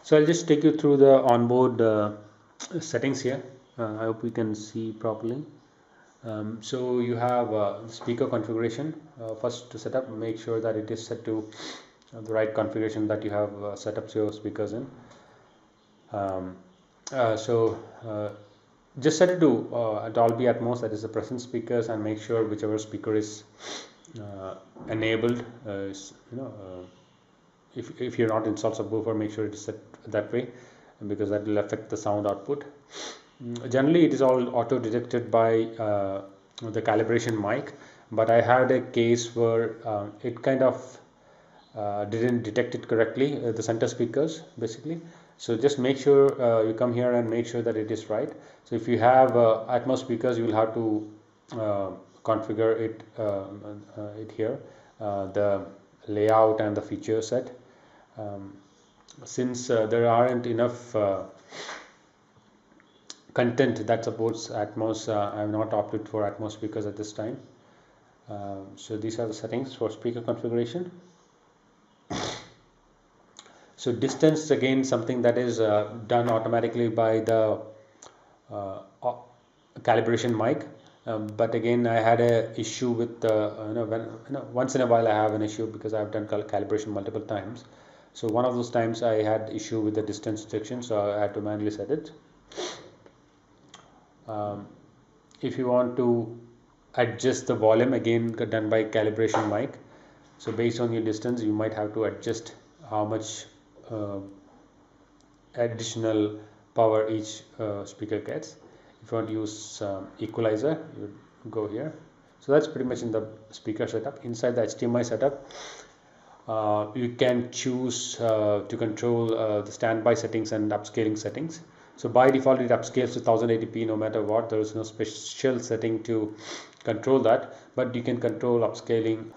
So I'll just take you through the onboard settings here. I hope you can see properly. So you have speaker configuration. First, to set up, make sure that it is set to the right configuration that you have set up your speakers in. Um, so just set it to Dolby Atmos, that is the present speakers, and make sure whichever speaker is enabled if you're not installed subwoofer, make sure it is set that way, because that will affect the sound output. Generally it is all auto detected by the calibration mic, but I had a case where it kind of didn't detect it correctly, the center speakers basically. So just make sure you come here and make sure that it is right. So if you have Atmos speakers, you will have to configure it here, the layout and the feature set. Since there aren't enough content that supports Atmos, I have not opted for Atmos speakers at this time. So these are the settings for speaker configuration. So distance, again, something that is done automatically by the calibration mic. But again, I had a issue with once in a while I have an issue because I've done calibration multiple times. So one of those times I had issue with the distance detection, so I had to manually set it. If you want to adjust the volume, again done by calibration mic. So based on your distance, you might have to adjust how much additional power each speaker gets. If you want to use equalizer, you go here. So that's pretty much in the speaker setup. Inside the HDMI setup, you can choose to control the standby settings and upscaling settings. So by default it upscales to 1080p no matter what. There is no special setting to control that, but you can control upscaling.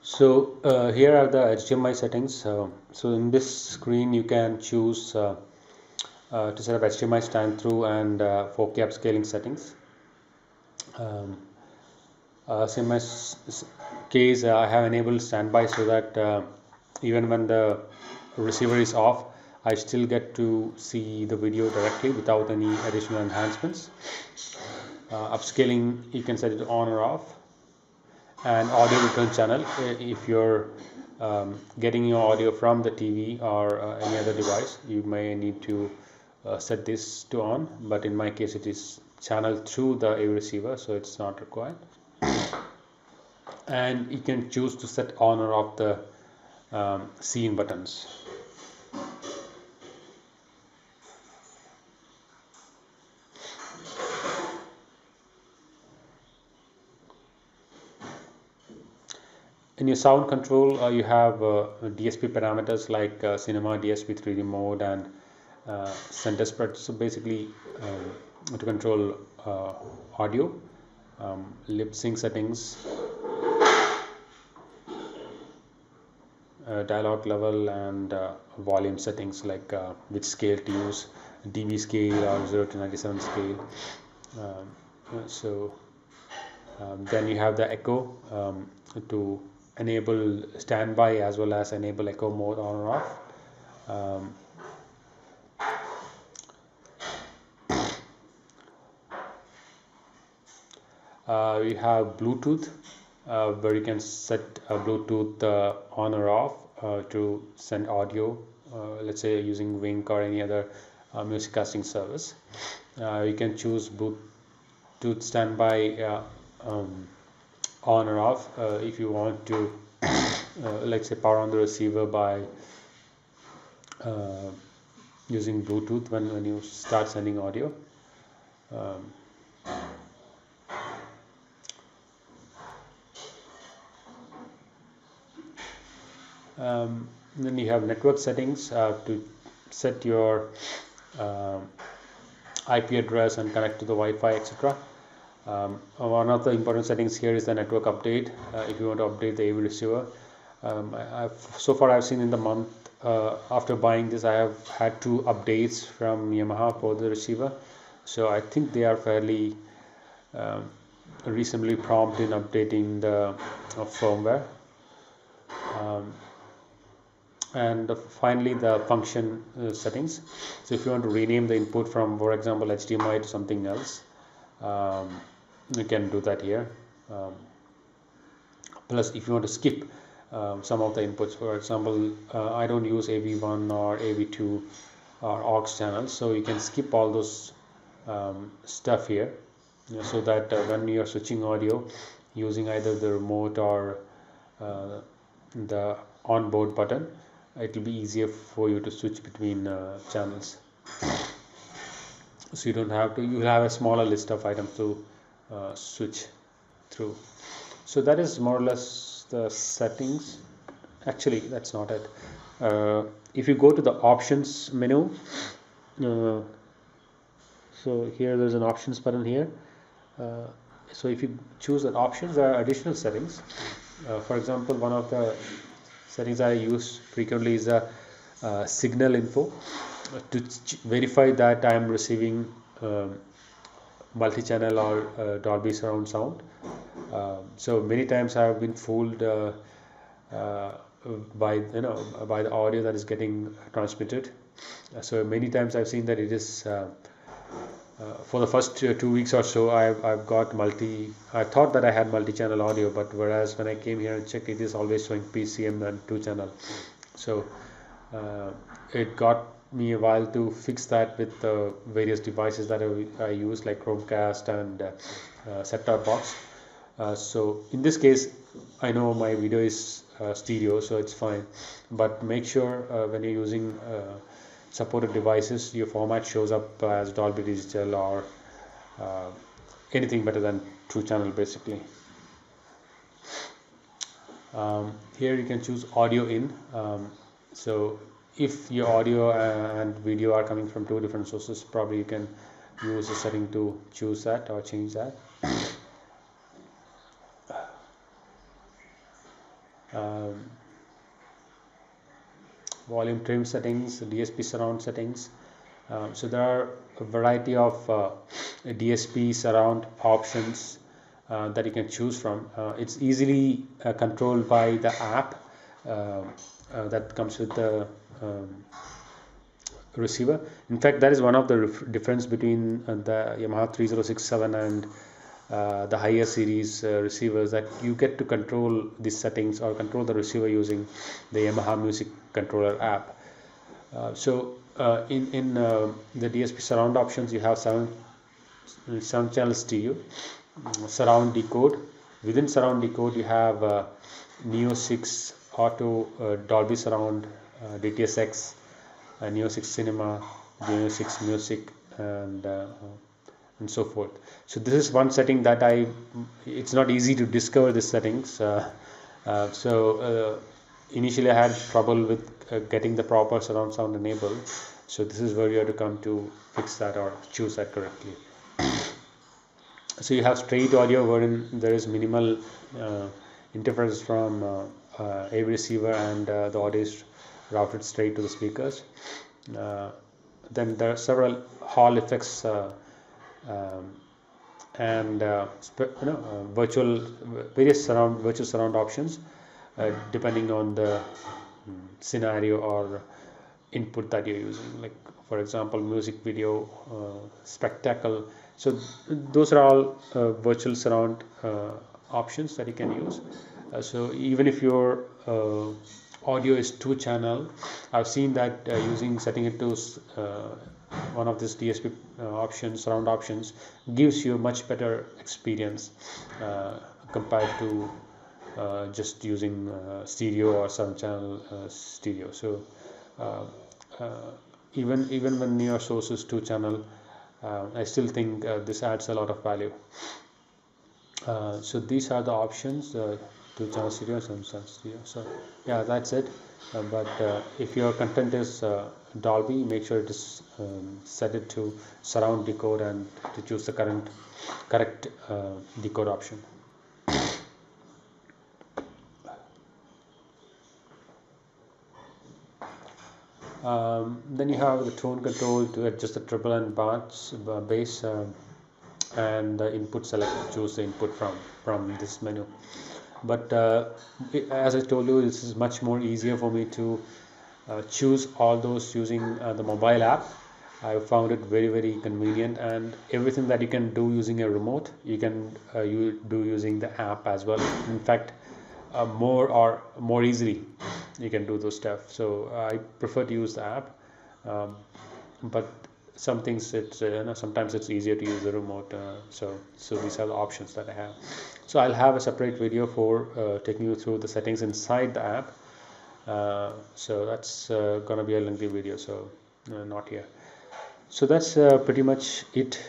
So here are the HDMI settings. So in this screen you can choose to set up HDMI stand through and 4K upscaling settings. In my case, I have enabled standby so that even when the receiver is off, I still get to see the video directly without any additional enhancements. Upscaling, you can set it on or off. And audio return channel, if you're getting your audio from the TV or any other device, you may need to set this to on, but in my case it is channeled through the AV receiver, so it's not required. And you can choose to set on or off the scene buttons. In your sound control, you have DSP parameters like cinema, DSP 3D mode, and center spread. So basically, to control audio, lip sync settings, dialogue level, and volume settings like which scale to use, dB scale or 0 to 97 scale. Then you have the echo to enable standby as well as enable echo mode on or off. We have Bluetooth, where you can set Bluetooth on or off to send audio, let's say using Wink or any other music casting service. You can choose Bluetooth standby on or off if you want to let's say power on the receiver by using Bluetooth when you start sending audio. Then you have network settings to set your IP address and connect to the Wi-Fi, etc. One of the important settings here is the network update. If you want to update the AV receiver, so far I've seen in the month after buying this, I have had 2 updates from Yamaha for the receiver. So I think they are fairly reasonably prompt in updating the firmware. And finally the function settings. So if you want to rename the input from, for example, HDMI to something else, you can do that here. Plus if you want to skip some of the inputs, for example, I don't use AV1 or AV2 or aux channels, so you can skip all those stuff here, so that when you are switching audio using either the remote or the onboard button, it will be easier for you to switch between channels, so you don't have to, you have a smaller list of items to switch through. So that is more or less the settings. Actually, that's not it. If you go to the options menu, so here there's an options button here. So if you choose the options, there are additional settings. For example, one of the settings I use frequently is a signal info, to verify that I am receiving multi-channel or Dolby surround sound. So many times I have been fooled by by the audio that is getting transmitted. So many times I've seen that it is for the first 2 weeks or so, I've got I thought that I had multi-channel audio, but whereas when I came here and checked, it is always showing PCM and 2-channel. So it got me a while to fix that with the various devices that I use, like Chromecast and set-top box. So in this case, I know my video is stereo, so it's fine, but make sure when you're using supported devices, your format shows up as Dolby Digital or anything better than 2-channel basically. Here you can choose audio in. So if your audio and video are coming from 2 different sources, probably you can use a setting to choose that or change that. Volume trim settings, DSP surround settings. So there are a variety of DSP surround options that you can choose from. It's easily controlled by the app that comes with the receiver. In fact, that is one of the difference between the Yamaha 3067 and the higher series receivers, that you get to control the settings or control the receiver using the Yamaha Music Controller app. So in the DSP surround options, you have 7 channel stereo, surround decode. Within surround decode, you have Neo 6 Auto, Dolby Surround, DTSX, Neo 6 Cinema, Neo 6 Music, and so forth. So this is one setting that it's not easy to discover the settings. Initially I had trouble with getting the proper surround sound enabled. So this is where you have to come to fix that or choose that correctly. So you have straight audio, wherein there is minimal interference from AV receiver, and the audio is routed straight to the speakers. Then there are several Hall effects and various virtual surround options depending on the scenario or input that you're using, like for example music video, spectacle. So those are all virtual surround options that you can use. So even if your audio is 2-channel, I've seen that setting it to one of these DSP options, surround options, gives you a much better experience compared to just using stereo or 7-channel stereo. So even when your source is 2-channel, I still think this adds a lot of value. So these are the options, 2-channel stereo, 7-channel stereo. So yeah, that's it. But if your content is Dolby, make sure it is set it to surround decode and to choose the correct decode option. Then you have the tone control to adjust the treble and bass, and the input select, choose the input from this menu. But as I told you, this is much more easier for me to choose all those using the mobile app. I found it very convenient, and everything that you can do using a remote, you can you do using the app as well. In fact, more easily you can do those stuff. So I prefer to use the app, but some things sometimes it's easier to use the remote. So these are the options that I have. So I'll have a separate video for taking you through the settings inside the app. So that's gonna be a lengthy video, so not here. So that's pretty much it.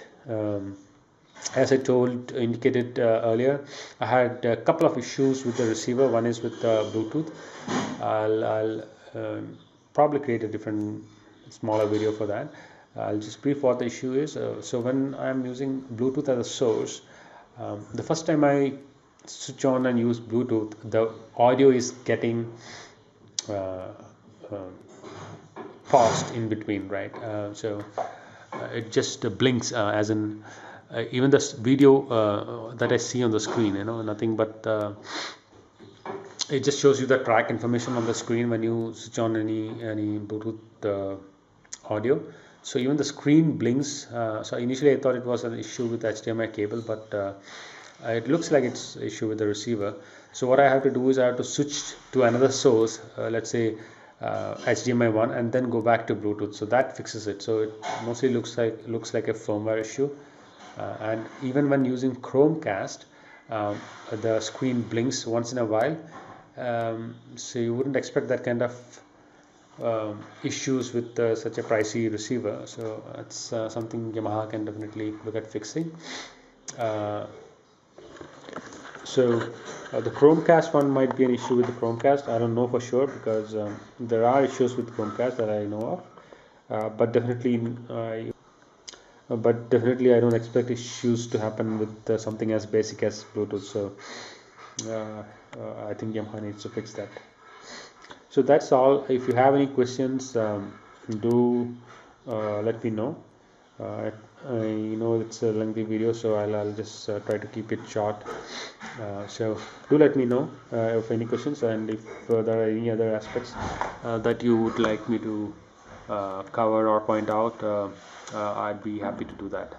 As I indicated earlier, I had a couple of issues with the receiver. One is with Bluetooth. I'll probably create a different smaller video for that. I'll just brief what the issue is. So when I'm using Bluetooth as a source, the first time I switch on and use Bluetooth, the audio is getting paused in between, right? So it just blinks, as in even this video that I see on the screen, nothing but it just shows you the track information on the screen when you switch on any Bluetooth audio. So even the screen blinks. So initially I thought it was an issue with the HDMI cable, but it looks like it's an issue with the receiver. So what I have to do is I have to switch to another source, let's say HDMI 1, and then go back to Bluetooth. So that fixes it. So it mostly looks like a firmware issue. And even when using Chromecast, the screen blinks once in a while. So you wouldn't expect that kind of issues with such a pricey receiver. So that's something Yamaha can definitely look at fixing. So the Chromecast one might be an issue with the Chromecast. I don't know for sure, because there are issues with Chromecast that I know of, but definitely I don't expect issues to happen with something as basic as Bluetooth. So I think Yamaha needs to fix that. So that's all. If you have any questions, do let me know. I know it's a lengthy video, so I'll just try to keep it short. So do let me know if any questions, and if there are any other aspects that you would like me to cover or point out, I'd be happy to do that.